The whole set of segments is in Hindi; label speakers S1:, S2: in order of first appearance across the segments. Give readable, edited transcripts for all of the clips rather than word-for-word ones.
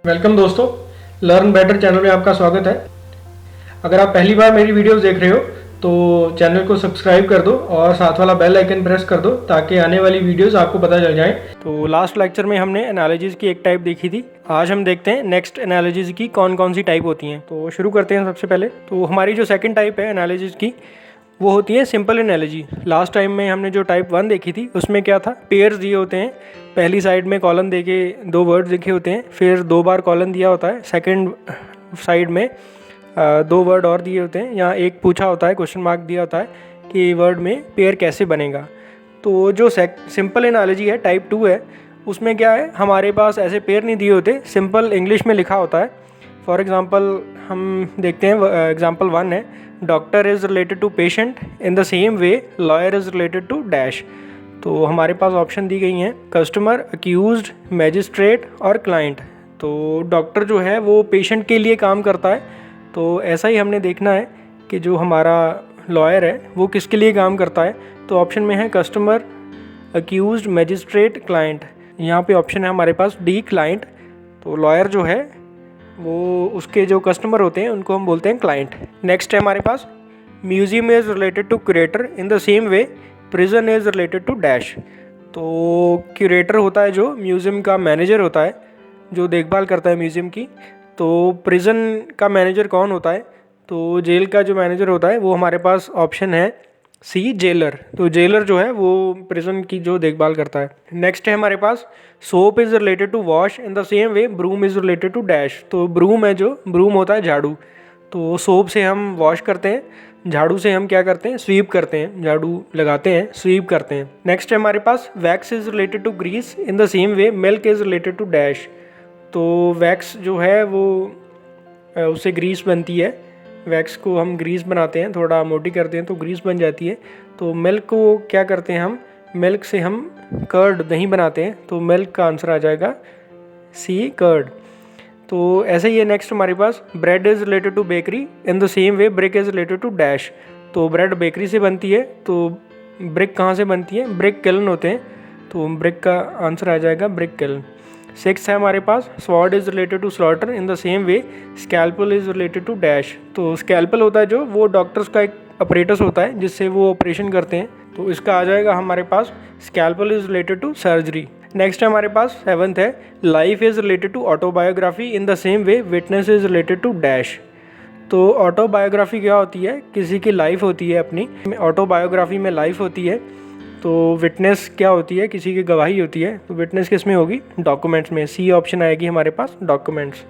S1: वेलकम दोस्तों, लर्न बेटर चैनल में आपका स्वागत है। अगर आप पहली बार मेरी वीडियोस देख रहे हो तो चैनल को सब्सक्राइब कर दो और साथ वाला बेल आइकन प्रेस कर दो ताकि आने वाली वीडियोस आपको पता चल जाए। तो लास्ट लेक्चर में हमने एनालिसिस की एक टाइप देखी थी। आज हम देखते हैं नेक्स्ट एनालिसिस की कौन कौन सी टाइप होती हैं। तो शुरू करते हैं सबसे पहले। तो हमारी जो सेकेंड टाइप है एनालिसिस की वो होती है सिंपल एनालॉजी। लास्ट टाइम में हमने जो टाइप 1 देखी थी उसमें क्या था, पेयर्स दिए होते हैं, पहली साइड में कॉलम देके दो वर्ड्स लिखे होते हैं, फिर दो बार कॉलम दिया होता है, सेकंड साइड में दो वर्ड और दिए होते हैं, यहाँ एक पूछा होता है, क्वेश्चन मार्क दिया होता है कि वर्ड में पेयर कैसे बनेगा। तो जो सिंपल एनालॉजी है टाइप 2 है, उसमें क्या है, हमारे पास ऐसे पेयर नहीं दिए होते, सिंपल इंग्लिश में लिखा होता है। फॉर एग्ज़ाम्पल हम देखते हैं, एग्जाम्पल 1 है, doctor is related to patient in the same way lawyer is related to dash. तो हमारे पास ऑप्शन दी गई हैं, कस्टमर, अक्यूज्ड, मैजिस्ट्रेट और क्लाइंट। तो डॉक्टर जो है वो पेशेंट के लिए काम करता है, तो ऐसा ही हमने देखना है कि जो हमारा लॉयर है वो किसके लिए काम करता है। तो ऑप्शन में है कस्टमर, अक्यूज्ड, मैजिस्ट्रेट, क्लाइंट। यहाँ पे ऑप्शन है हमारे पास डी, क्लाइंट। तो लॉयर जो है वो उसके जो कस्टमर होते हैं उनको हम बोलते हैं क्लाइंट। नेक्स्ट है हमारे पास, museum is related to curator in the same way prison is related to dash. तो क्यूरेटर होता है जो म्यूज़ियम का मैनेजर होता है, जो देखभाल करता है म्यूज़ियम की। तो प्रिजन का मैनेजर कौन होता है, तो जेल का जो मैनेजर होता है वो हमारे पास ऑप्शन है सी, जेलर। तो जेलर जो है वो प्रिजन की जो देखभाल करता है। नेक्स्ट है हमारे पास, soap is related to wash in the same way broom is related to dash. तो ब्रूम है जो, ब्रूम होता है झाड़ू। तो सोप से हम वॉश करते हैं, झाड़ू से हम क्या करते हैं, स्वीप करते हैं, झाड़ू लगाते हैं, स्वीप करते हैं। नेक्स्ट है हमारे पास, wax is related to grease in the same way milk is related to dash. तो वैक्स जो है वो उससे ग्रीस बनती है, वैक्स को हम ग्रीस बनाते हैं, थोड़ा मोटी करते हैं तो ग्रीस बन जाती है। तो मिल्क को क्या करते हैं हम, मिल्क से हम कर्ड, दही बनाते हैं, तो मिल्क का आंसर आ जाएगा सी, कर्ड। तो ऐसे ही है। नेक्स्ट हमारे पास, bread is related to bakery in the same way brick is related to dash. तो ब्रेड बेकरी से बनती है, तो ब्रिक कहाँ से बनती है, ब्रिक किल्न होते हैं, तो ब्रिक का आंसर आ जाएगा ब्रिक किल्न। सिक्स है हमारे पास, sword is related to slaughter in the same way scalpel is related to dash. तो स्कैल्पल होता है जो, वो डॉक्टर्स का एक अपरेटस होता है जिससे वो ऑपरेशन करते हैं, तो इसका आ जाएगा हमारे पास scalpel is related to surgery. Next है हमारे पास सेवन्थ है, life is related to autobiography in the same way witness is related to dash. तो ऑटोबायोग्राफी क्या होती है, किसी की लाइफ होती है अपनी, ऑटोबायोग्राफी में लाइफ होती है। तो विटनेस क्या होती है, किसी की गवाही होती है, तो विटनेस किस में होगी, डॉक्यूमेंट्स में। सी ऑप्शन आएगी हमारे पास, डॉक्यूमेंट्स।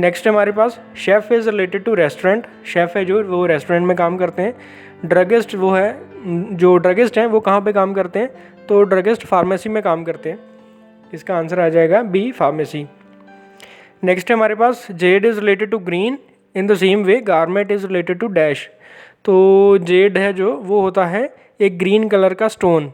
S1: नेक्स्ट है हमारे पास, chef is related to restaurant. Chef है जो, वो रेस्टोरेंट में काम करते हैं। ड्रगिस्ट वो है, जो ड्रगिस्ट हैं वो कहाँ पे काम करते हैं, तो ड्रगिस्ट फार्मेसी में काम करते हैं। इसका आंसर आ जाएगा बी, फार्मेसी। नेक्स्ट है हमारे पास, jade is related to green in the same way garment is related to dash. तो जेड है जो, वो होता है एक ग्रीन कलर का स्टोन।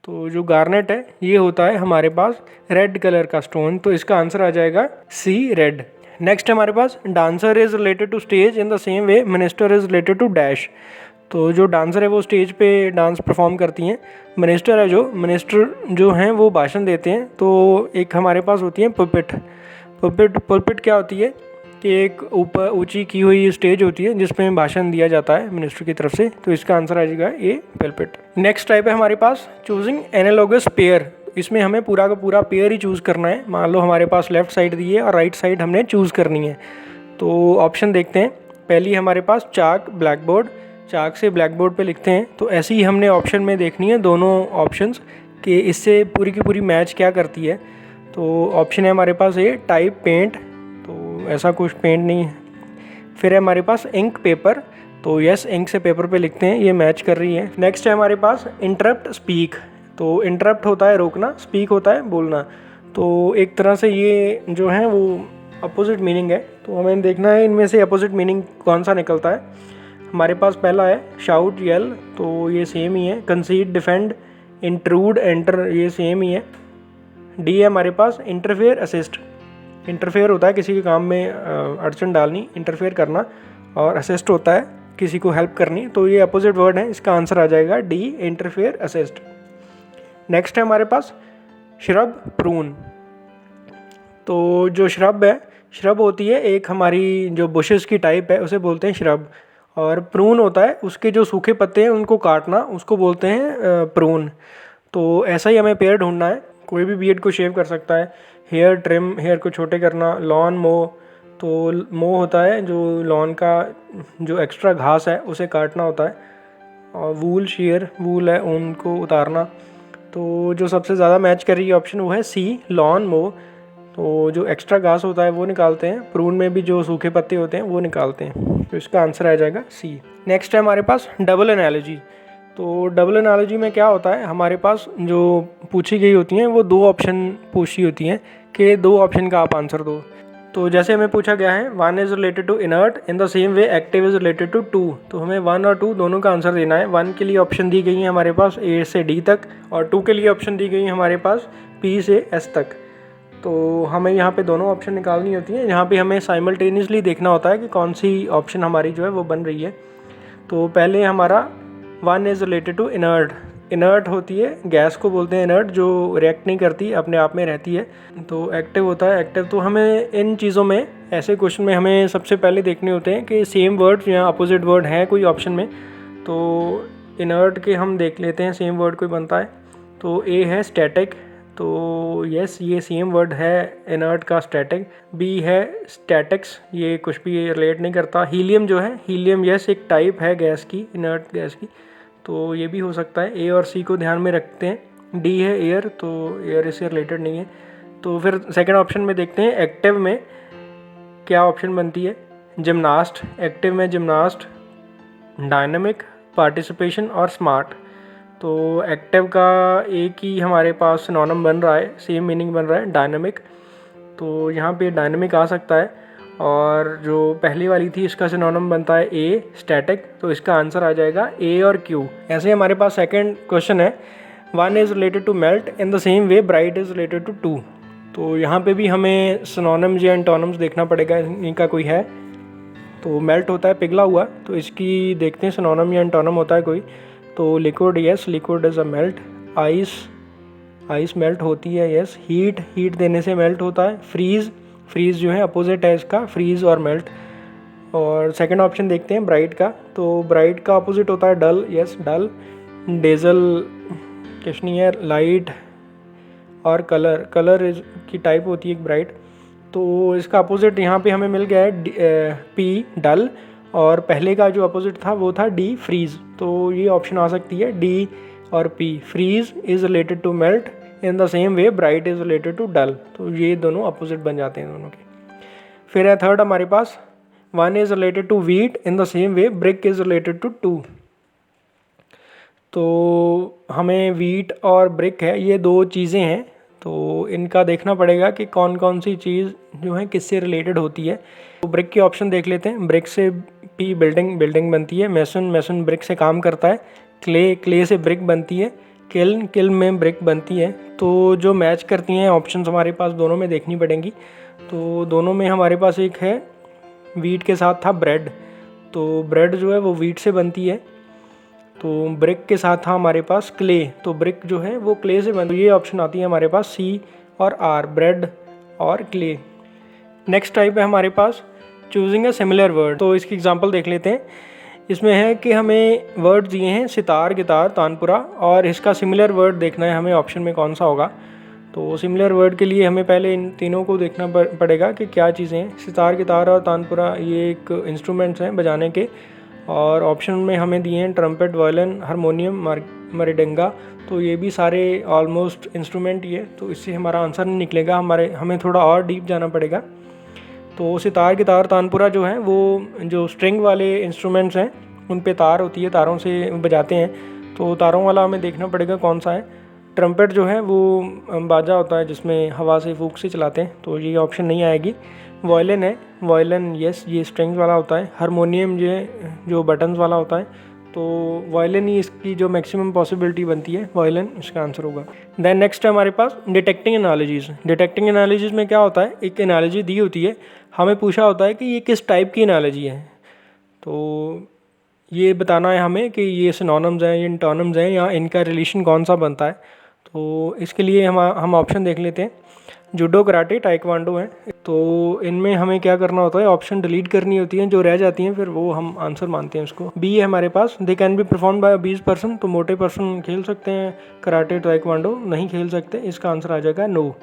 S1: तो जो गार्नेट है ये होता है हमारे पास रेड कलर का स्टोन, तो इसका आंसर आ जाएगा सी, रेड। नेक्स्ट हमारे पास, dancer is related to stage in the same way minister is related to dash. तो जो डांसर है वो स्टेज पे डांस परफॉर्म करती हैं। मिनिस्टर है जो, मिनिस्टर जो हैं वो भाषण देते हैं। तो एक हमारे पास होती है पुलपिट। पुलपिट क्या होती है कि एक ऊपर ऊंची की हुई स्टेज होती है जिसमें भाषण दिया जाता है मिनिस्टर की तरफ से, तो इसका आंसर आ जाएगा ए, पुलपिट। नेक्स्ट टाइप है हमारे पास, चूजिंग एनालॉगस पेयर। इसमें हमें पूरा का पूरा पेयर ही चूज़ करना है। मान लो हमारे पास लेफ्ट साइड दी है और राइट साइड हमने चूज़ करनी है। तो ऑप्शन देखते हैं। पहली हमारे पास चाक, ब्लैक बोर्ड, चाक से ब्लैक बोर्ड पे लिखते हैं। तो ऐसे ही हमने ऑप्शन में देखनी है दोनों ऑप्शंस कि इससे पूरी की पूरी मैच क्या करती है। तो ऑप्शन है हमारे पास ए, टाइप, पेंट। तो ऐसा कुछ पेंट नहीं है। फिर है हमारे पास इंक, पेपर। तो यस, इंक से पेपर पे लिखते हैं, ये मैच कर रही है। नेक्स्ट है हमारे पास इंटरप्ट, स्पीक। तो इंटरप्ट होता है रोकना, स्पीक होता है बोलना। तो एक तरह से ये जो है वो अपोजिट मीनिंग है, तो हमें देखना है इनमें से अपोजिट मीनिंग कौन सा निकलता है। हमारे पास पहला है शाउट, येल, तो ये सेम ही है। कंसीड, डिफेंड, इंट्रूड, एंटर, ये सेम ही है। डी है हमारे पास इंटरफेयर, असिस्ट। इंटरफेयर होता है किसी के काम में अड़चन डालनी, इंटरफेयर करना, और असिस्ट होता है किसी को हेल्प करनी। तो ये अपोजिट वर्ड है, इसका आंसर आ जाएगा डी, इंटरफेयर, असिस्ट। नेक्स्ट है हमारे पास श्रब, प्रून। तो जो श्रब है, श्रब होती है एक हमारी जो बुशेस की टाइप है उसे बोलते हैं श्रब। और प्रून होता है उसके जो सूखे पत्ते हैं उनको काटना, उसको बोलते हैं प्रून। तो ऐसा ही हमें पेयर ढूंढना है। कोई भी बियर्ड को शेव कर सकता है। हेयर ट्रिम, हेयर को छोटे करना। लॉन मो, तो मो होता है जो लॉन का जो एक्स्ट्रा घास है उसे काटना होता है। और वूल शेयर, वूल है ऊन को उतारना। तो जो सबसे ज़्यादा मैच कर रही है ऑप्शन वो है सी, लॉन मो। तो जो एक्स्ट्रा घास होता है वो निकालते हैं, प्रून में भी जो सूखे पत्ते होते हैं वो निकालते हैं। तो इसका आंसर आ जाएगा सी। नेक्स्ट है हमारे पास डबल एनालॉजी। तो डबल एनालॉजी में क्या होता है, हमारे पास जो पूछी गई होती हैं वो दो ऑप्शन पूछी होती हैं कि दो ऑप्शन का आप आंसर दो। तो जैसे हमें पूछा गया है one is related to inert in the same way active is related to to, तो हमें वन और टू दोनों का आंसर देना है। वन के लिए ऑप्शन दी गई है हमारे पास ए से डी तक, और टू के लिए ऑप्शन दी गई है हमारे पास पी से एस तक। तो हमें यहाँ पे दोनों ऑप्शन निकालनी होती है। यहाँ पे हमें साइमल्टेनियसली देखना होता है कि कौन सी ऑप्शन हमारी जो है वो बन रही है। तो पहले हमारा one is related to inert. Inert होती है, गैस को बोलते हैं इनर्ट, जो रिएक्ट नहीं करती, अपने आप में रहती है। तो एक्टिव होता है एक्टिव। तो हमें इन चीज़ों में, ऐसे क्वेश्चन में हमें सबसे पहले देखने होते हैं कि सेम वर्ड या अपोजिट वर्ड है कोई ऑप्शन में। तो इनर्ट के हम देख लेते हैं सेम वर्ड कोई बनता है। तो ए है स्टैटिक, तो यस ये सेम वर्ड है इनर्ट का स्टैटिक। बी है स्टैटिक्स, ये कुछ भी रिलेट नहीं करता। हीलियम जो है, हीलियम यस एक टाइप है गैस की, इनर्ट गैस की, तो ये भी हो सकता है। ए और सी को ध्यान में रखते हैं। डी है एयर, तो एयर इससे रिलेटेड नहीं है। तो फिर सेकंड ऑप्शन में देखते हैं एक्टिव में क्या ऑप्शन बनती है। जिमनास्ट, एक्टिव में जिमनास्ट, डायनामिक, पार्टिसिपेशन और स्मार्ट। तो एक्टिव का एक ही हमारे पास सिनोनिम बन रहा है, सेम मीनिंग बन रहा है, डायनामिक। तो यहाँ पे डायनामिक आ सकता है। और जो पहली वाली थी इसका सिनोनिम बनता है ए, स्टैटिक, तो इसका आंसर आ जाएगा ए और क्यू। ऐसे ही हमारे पास सेकंड क्वेश्चन है one is related to melt in the same way bright is related to to. तो यहाँ पे भी हमें सिनोनिम्स या एंटोनिम्स देखना पड़ेगा, इनका कोई है। तो मेल्ट होता है पिघला हुआ, तो इसकी देखते हैं सिनोनिम या एंटोनिम होता है कोई। तो liquid, yes liquid is a melt. Ice, ice melt होती है, यस। हीट, हीट देने से मेल्ट होता है। फ्रीज़, फ्रीज़ जो है अपोजिट है इसका, फ्रीज़ और मेल्ट। और सेकंड ऑप्शन देखते हैं ब्राइट का। तो ब्राइट का अपोजिट होता है डल, यस डल। डेजल कुछ नहीं है, लाइट। और कलर, कलर इज की टाइप होती है ब्राइट। तो इसका अपोजिट यहाँ पे हमें मिल गया है पी, डल। और पहले का जो अपोजिट था वो था डी, फ्रीज़। तो ये ऑप्शन आ सकती है डी और P. Freeze is related to melt in the same way bright is related to dull. तो ये दोनों अपोजिट बन जाते हैं दोनों के। फिर है थर्ड हमारे पास one is related to wheat in the same way brick is related to to. तो हमें वीट और ब्रिक है, ये दो चीज़ें हैं। तो इनका देखना पड़ेगा कि कौन कौन सी चीज़ जो है किससे रिलेटेड होती है। तो ब्रिक के ऑप्शन देख लेते हैं। ब्रिक से पी बिल्डिंग, बिल्डिंग बनती है। मैसन, मैसन ब्रिक से काम करता है। क्ले, क्ले से ब्रिक बनती है। किल्न, किल्न में ब्रिक बनती है। तो जो मैच करती हैं ऑप्शंस हमारे पास दोनों में देखनी पड़ेंगी। तो दोनों में हमारे पास एक है वीट के साथ था ब्रेड, तो ब्रेड जो है वो वीट से बनती है। तो ब्रिक के साथ था हमारे पास क्ले, तो ब्रिक जो है वो क्ले से बनती है। ये ऑप्शन आती है हमारे पास सी और आर, ब्रेड और क्ले। नेक्स्ट टाइप है हमारे पास चूजिंग अ सिमिलर वर्ड। तो इसकी एग्जांपल देख लेते हैं। इसमें है कि हमें वर्ड दिए हैं सितार, गिटार, तानपुरा, और इसका सिमिलर वर्ड देखना है हमें ऑप्शन में कौन सा होगा। तो सिमिलर वर्ड के लिए हमें पहले इन तीनों को देखना पड़ेगा कि क्या चीज़ें हैं। सितार, गिटार और तानपुरा ये एक इंस्ट्रूमेंट्स हैं बजाने के। और ऑप्शन में हमें दिए हैं ट्रम्पेट, वायलिन, हारमोनियम, मरिडंगा। तो ये भी सारे ऑलमोस्ट इंस्ट्रूमेंट ही है, तो इससे हमारा आंसर नहीं निकलेगा। हमें थोड़ा और डीप जाना पड़ेगा। तो सितार, गिटार, तानपुरा जो है वो जो स्ट्रिंग वाले इंस्ट्रूमेंट्स हैं उन पे तार होती है, तारों से बजाते हैं। तो तारों वाला हमें देखना पड़ेगा कौन सा है। ट्रम्पेट जो है वो बाजा होता है जिसमें हवा से फूंक से चलाते हैं, तो ये ऑप्शन नहीं आएगी। वायलिन है, वायलिन यस ये स्ट्रिंग्स वाला होता है। हारमोनियम जो बटन्स वाला होता है, तो वायलिन ही इसकी जो मैक्सिमम पॉसिबिलिटी बनती है, वायलिन इसका आंसर होगा। देन नेक्स्ट है हमारे पास डिटेक्टिंग एनालॉजीज़। डिटेक्टिंग एनालॉजीज़ में क्या होता है, एक एनालॉजी दी होती है, हमें पूछा होता है कि ये किस टाइप की एनालॉजी है। तो ये बताना है हमें कि ये सिनोनिम्स हैं, ये एंटोनिम्स हैं, या इनका रिलेशन कौन सा बनता है। तो इसके लिए हम ऑप्शन देख लेते हैं। जूडो, कराटे, ताइक्वांडो हैं। तो इनमें हमें क्या करना होता है, ऑप्शन डिलीट करनी होती हैं, जो रह जाती हैं फिर वो हम आंसर मानते हैं उसको। बी है हमारे पास, they can be perform by 20 person, तो मोटे पर्सन खेल सकते हैं कराटे ताइक्वांडो, नहीं खेल सकते, इसका आंसर आ जाएगा नो।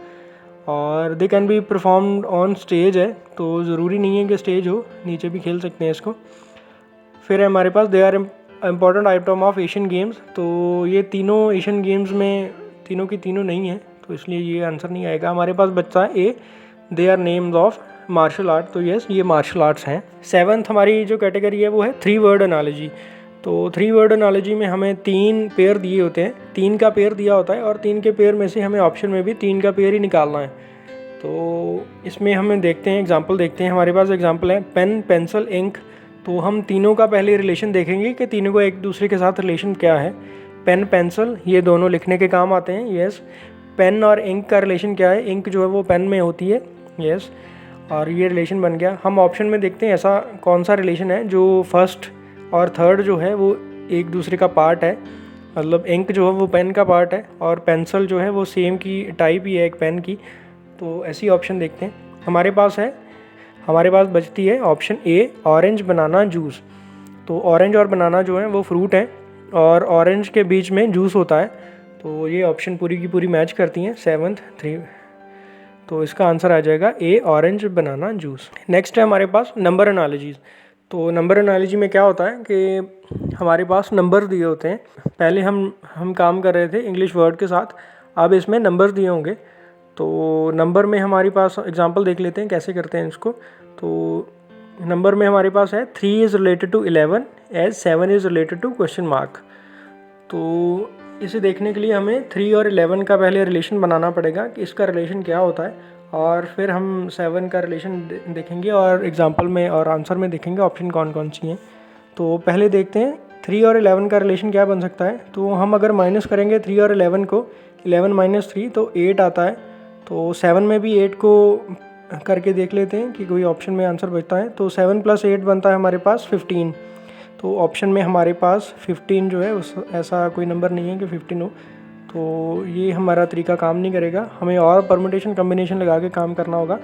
S1: और दे can be performed on stage है, तो ज़रूरी नहीं है कि स्टेज हो, नीचे भी खेल सकते हैं इसको। फिर है हमारे पास they are important item of Asian games, तो ये तीनों एशियन गेम्स में तीनों की तीनों नहीं है, तो इसलिए ये आंसर नहीं आएगा। हमारे पास बच्चा है A, they are names of martial art, तो यस ये मार्शल आर्ट्स हैं। 7th हमारी जो कैटेगरी है वो है 3 वर्ड एनालॉजी। तो 3 वर्ड एनालॉजी में हमें 3 पेयर दिए होते हैं, 3 का पेयर दिया होता है और 3 के पेयर में से हमें ऑप्शन में भी 3 का पेयर ही निकालना है। तो इसमें हमें देखते हैं, एग्जाम्पल देखते हैं। हमारे पास एग्जाम्पल है पेन, पेंसिल, इंक। तो हम तीनों का पहले रिलेशन देखेंगे कि तीनों को एक दूसरे के साथ रिलेशन क्या है। पेन, पेंसिल ये दोनों लिखने के काम आते हैं, यस। पेन और इंक का रिलेशन क्या है, इंक जो है वो पेन में होती है, यस। और ये रिलेशन बन गया। हम ऑप्शन में देखते हैं ऐसा कौन सा रिलेशन है जो फर्स्ट और थर्ड जो है वो एक दूसरे का पार्ट है, मतलब इंक जो है वो पेन का पार्ट है और पेंसिल जो है वो सेम की टाइप ही है एक पेन की। तो ऐसी ऑप्शन देखते हैं। हमारे पास बचती है option A, orange, banana, juice. तो ऑरेंज और बनाना जो है वो फ्रूट हैं और ऑरेंज के बीच में जूस होता है, तो ये ऑप्शन पूरी की पूरी मैच करती हैं 7th 3। तो इसका आंसर आ जाएगा ए, ऑरेंज, बनाना, जूस। नेक्स्ट है हमारे पास नंबर एनालॉजीज़। तो नंबर एनालॉजी में क्या होता है कि हमारे पास नंबर दिए होते हैं। पहले हम काम कर रहे थे इंग्लिश वर्ड के साथ, अब इसमें नंबर दिए होंगे। तो नंबर में हमारे पास एग्जांपल देख लेते हैं कैसे करते हैं इसको। तो नंबर में हमारे पास है 3 is related to 11 as 7 is related to question mark. तो इसे देखने के लिए हमें 3 और 11 का पहले रिलेशन बनाना पड़ेगा कि इसका रिलेशन क्या होता है, और फिर हम 7 का रिलेशन देखेंगे और एग्जांपल में और आंसर में देखेंगे ऑप्शन कौन कौन सी हैं। तो पहले देखते हैं 3 और 11 का रिलेशन क्या बन सकता है। तो हम अगर माइनस करेंगे 3 और 11 को, 11 माइनस 3 तो 8 आता है। तो 7 में भी 8 को करके देख लेते हैं कि कोई ऑप्शन में आंसर बचता है। तो 7 + 8 बनता है हमारे पास 15। तो ऑप्शन में हमारे पास 15 जो है उस ऐसा कोई नंबर नहीं है कि 15 हो, तो ये हमारा तरीका काम नहीं करेगा, हमें और परमुटेशन कम्बिनेशन लगा के काम करना होगा।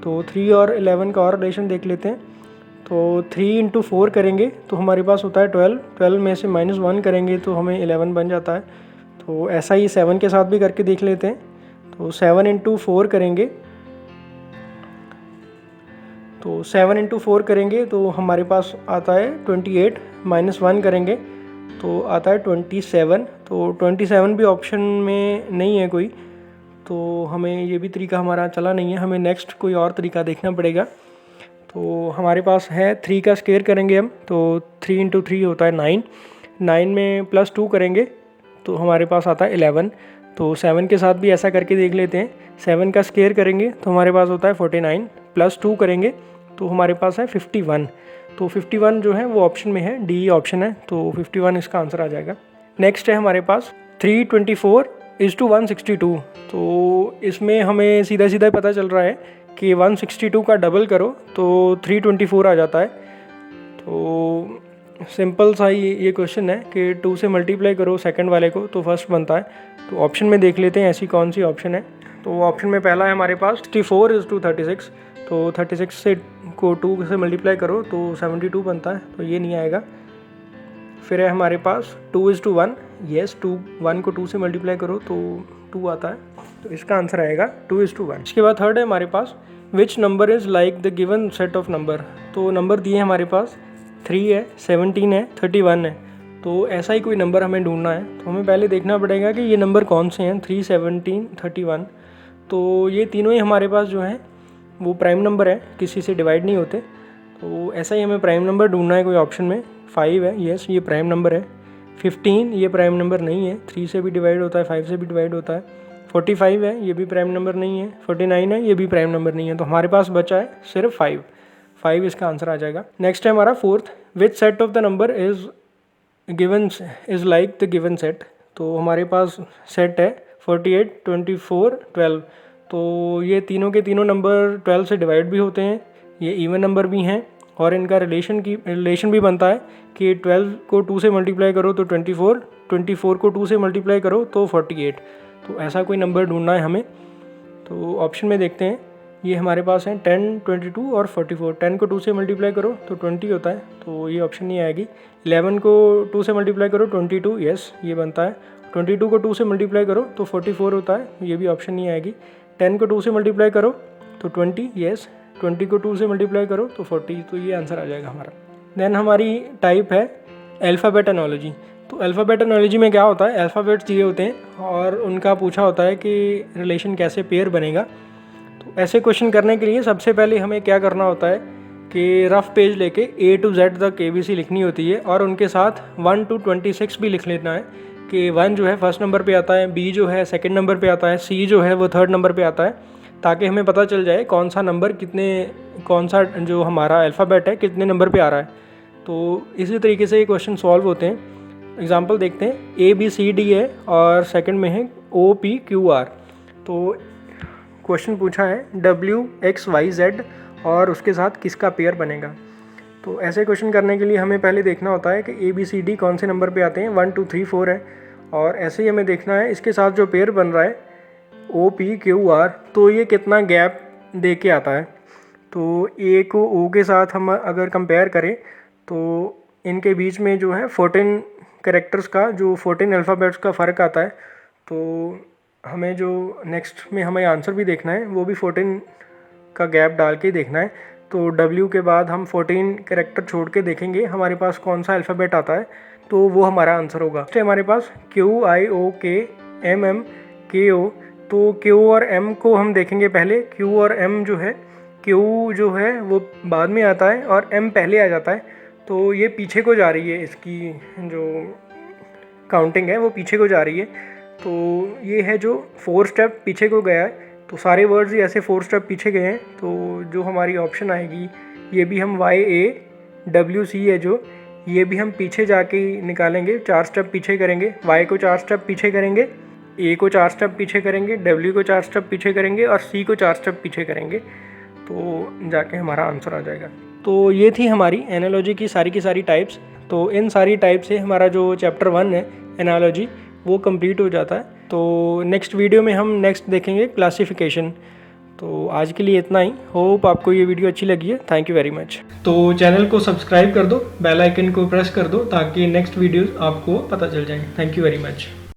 S1: तो 3 और 11 का और रिलेशन देख लेते हैं। तो 3 × 4 करेंगे तो हमारे पास होता है 12, 12 में से -1 करेंगे तो हमें 11 बन जाता है। तो ऐसा ही 7 के साथ भी करके देख लेते हैं। तो 7 × 4 करेंगे, तो 7 × 4 करेंगे तो हमारे पास आता है 28, -1 करेंगे तो आता है 27। तो 27 भी ऑप्शन में नहीं है कोई, तो हमें ये भी तरीका हमारा चला नहीं है, हमें नेक्स्ट कोई और तरीका देखना पड़ेगा। तो हमारे पास है 3 का स्क्वायर करेंगे हम, तो 3 × 3 होता है 9, 9 में +2 करेंगे तो हमारे पास आता है 11। तो 7 के साथ भी ऐसा करके देख लेते हैं। 7 का स्क्वायर करेंगे तो हमारे पास होता है 49, +2 करेंगे तो हमारे पास है 51। तो 51 जो है वो ऑप्शन में है, डी ऑप्शन है, तो 51 इसका आंसर आ जाएगा। नेक्स्ट है हमारे पास 324:162। तो इसमें हमें सीधा सीधा पता चल रहा है कि 162 का डबल करो तो 324 आ जाता है। तो सिंपल सा ही ये क्वेश्चन है कि 2 से मल्टीप्लाई करो सेकंड वाले को तो फर्स्ट बनता है। तो ऑप्शन में देख लेते हैं ऐसी कौन सी ऑप्शन है। तो ऑप्शन में पहला है हमारे पास 64:36। तो 36 से को 2 से मल्टीप्लाई करो तो 72 बनता है, तो ये नहीं आएगा। फिर है हमारे पास 2:1, यस 1 को 2 से मल्टीप्लाई करो तो 2 आता है, तो इसका आंसर आएगा 2:1। इसके बाद थर्ड है हमारे पास which number is like the given set of number. तो नंबर दिए हमारे पास 3 है, 17 है, 31 है। तो ऐसा ही कोई नंबर हमें ढूंढना है, तो हमें पहले देखना पड़ेगा कि ये नंबर कौन से हैं, 3, 17, 31। तो ये तीनों ही हमारे पास जो हैं वो प्राइम नंबर है, किसी से डिवाइड नहीं होते। तो ऐसा ही हमें प्राइम नंबर ढूंढना है कोई ऑप्शन में। 5 है, यस ये प्राइम नंबर है। 15 ये प्राइम नंबर नहीं है, 3 से भी डिवाइड होता है, 5 से भी डिवाइड होता है। 45 है, ये भी प्राइम नंबर नहीं है। 49 है, ये भी प्राइम नंबर नहीं है। तो हमारे पास बचा है सिर्फ 5 इसका आंसर आ जाएगा। नेक्स्ट है हमारा fourth, which set of the number is like the given set. तो हमारे पास सेट है 48, 24, 12। तो ये तीनों के तीनों नंबर 12 से डिवाइड भी होते हैं, ये इवन नंबर भी हैं और इनका रिलेशन भी बनता है कि 12 को 2 से मल्टीप्लाई करो तो 24, 24 को 2 से मल्टीप्लाई करो तो 48। तो ऐसा कोई नंबर ढूंढना है हमें। तो ऑप्शन में देखते हैं, ये हमारे पास हैं 10, 22 और 44। 10 को 2 से मल्टीप्लाई करो तो 20 होता है, तो ये ऑप्शन नहीं आएगी। 11 को 2 से मल्टीप्लाई करो 22, यस ये बनता है। 22 को 2 से मल्टीप्लाई करो तो 44 होता है, ये भी ऑप्शन नहीं आएगी। 10 को 2 से मल्टीप्लाई करो तो 20, यस। 20 को 2 से मल्टीप्लाई करो तो 40, तो ये आंसर आ जाएगा हमारा। देन हमारी टाइप है अल्फ़ाबेट एनालॉजी। तो अल्फ़ाबेट एनालॉजी में क्या होता है, अल्फ़ाबेट्स दिए होते हैं और उनका पूछा होता है कि रिलेशन कैसे पेयर बनेगा। तो ऐसे क्वेश्चन करने के लिए सबसे पहले हमें क्या करना होता है कि रफ पेज लेके A to Z तक ABC लिखनी होती है और उनके साथ 1 to 26 भी लिख लेना है कि 1 जो है फर्स्ट नंबर पे आता है, B जो है सेकंड नंबर पे आता है, C जो है वो थर्ड नंबर पे आता है, ताकि हमें पता चल जाए कौन सा नंबर कौन सा जो हमारा अल्फ़ाबेट है कितने नंबर पे आ रहा है। तो इसी तरीके से ये क्वेश्चन सॉल्व होते हैं। एग्जांपल देखते हैं, ABCD है और सेकंड में है OPQR। तो क्वेश्चन पूछा है WXYZ और उसके साथ किसका पेयर बनेगा। तो ऐसे क्वेश्चन करने के लिए हमें पहले देखना होता है कि ABCD कौन से नंबर पे आते हैं, 1 2 3 4 है, और ऐसे ही हमें देखना है इसके साथ जो पेयर बन रहा है OPQR, तो ये कितना गैप दे के आता है। तो A को O के साथ हम अगर कंपेयर करें तो इनके बीच में जो है 14 कैरेक्टर्स का, जो 14 अल्फ़ाबेट्स का फ़र्क आता है। तो हमें जो नेक्स्ट में हमें आंसर भी देखना है वो भी 14 का गैप डाल के देखना है। तो W के बाद हम 14 कैरेक्टर छोड़ के देखेंगे हमारे पास कौन सा अल्फ़ाबेट आता है, तो वो हमारा आंसर होगा। तो हमारे पास QIOKMMKO, तो Q और M को हम देखेंगे पहले। Q और M जो है, Q जो है वो बाद में आता है और M पहले आ जाता है, तो ये पीछे को जा रही है, इसकी जो काउंटिंग है वो पीछे को जा रही है। तो ये है जो 4 स्टेप पीछे को गया है, तो सारे वर्ड्स ही ऐसे 4 स्टेप पीछे गए हैं। तो जो हमारी ऑप्शन आएगी ये भी हम YAWC है जो, ये भी हम पीछे जाके निकालेंगे, 4 स्टेप पीछे करेंगे। Y को 4 स्टेप पीछे करेंगे, A को 4 स्टेप पीछे करेंगे, W को 4 स्टेप पीछे करेंगे और C को 4 स्टेप पीछे करेंगे, तो जाके हमारा आंसर आ जाएगा। तो ये थी हमारी एनालॉजी की सारी टाइप्स। तो इन सारी टाइप से हमारा जो चैप्टर 1 है एनालॉजी वो कंप्लीट हो जाता है। तो नेक्स्ट वीडियो में हम नेक्स्ट देखेंगे क्लासिफिकेशन। तो आज के लिए इतना ही। होप आपको ये वीडियो अच्छी लगी है। Thank you very much. तो चैनल को सब्सक्राइब कर दो, बेल आइकन को प्रेस कर दो ताकि नेक्स्ट वीडियोस आपको पता चल जाए। Thank you very much.